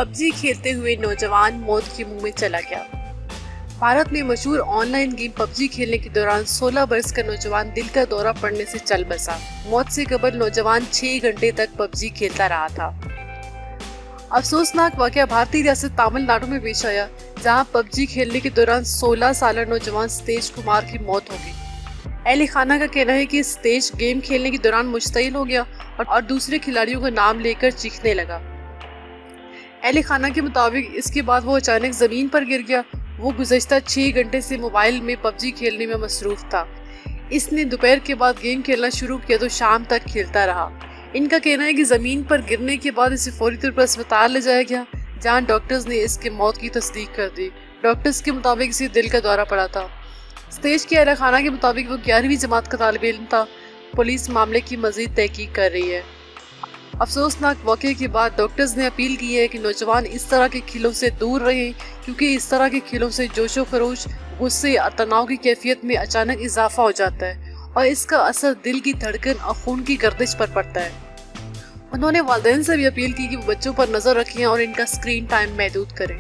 PUBG खेलते हुए नौजवान मौत के मुंह में चला गया। भारत में मशहूर ऑनलाइन गेम पबजी खेलने के दौरान 16 वर्ष का नौजवान दिल का दौरा पड़ने से चल बसा। मौत से कबल नौजवान 6 घंटे तक पबजी खेलता रहा था। अफसोसनाक वाकया भारतीय रियासत तमिलनाडु में पेश आया, जहां पबजी खेलने के दौरान 16 साल नौजवान सतेज कुमार की मौत हो गई। अहले खाना का कहना है कि सतेज गेम खेलने के दौरान मुश्तइल हो गया और दूसरे खिलाड़ियों का नाम लेकर चीखने लगा। अहले खाना के मुताबिक इसके बाद वो अचानक जमीन पर गिर गया। वो गुज़श्ता 6 घंटे से मोबाइल में पबजी खेलने में मसरूफ था। इसने दोपहर के बाद गेम खेलना शुरू किया तो शाम तक खेलता रहा। इनका कहना है कि जमीन पर गिरने के बाद इसे फौरी तौर पर अस्पताल ले जाया गया, जहां डॉक्टर्स ने इसके मौत की तस्दीक कर दी। डॉक्टर्स के मुताबिक इसे दिल का दौरा पड़ा था। सतेज के अहले खाना के मुताबिक वो 11वीं जमात का तालिब इल्म था। पुलिस मामले की मजीद तहकीक कर रही है। अफसोसनाक वाक़े के बाद डॉक्टर्स ने अपील की है कि नौजवान इस तरह के खेलों से दूर रहें, क्योंकि इस तरह के खेलों से जोशो खरोश, गुस्से और तनाव की कैफियत में अचानक इजाफा हो जाता है और इसका असर दिल की धड़कन और खून की गर्दिश पर पड़ता है। उन्होंने वालिदैन से भी अपील की कि वो बच्चों पर नज़र रखें और इनका स्क्रीन टाइम महदूद करें।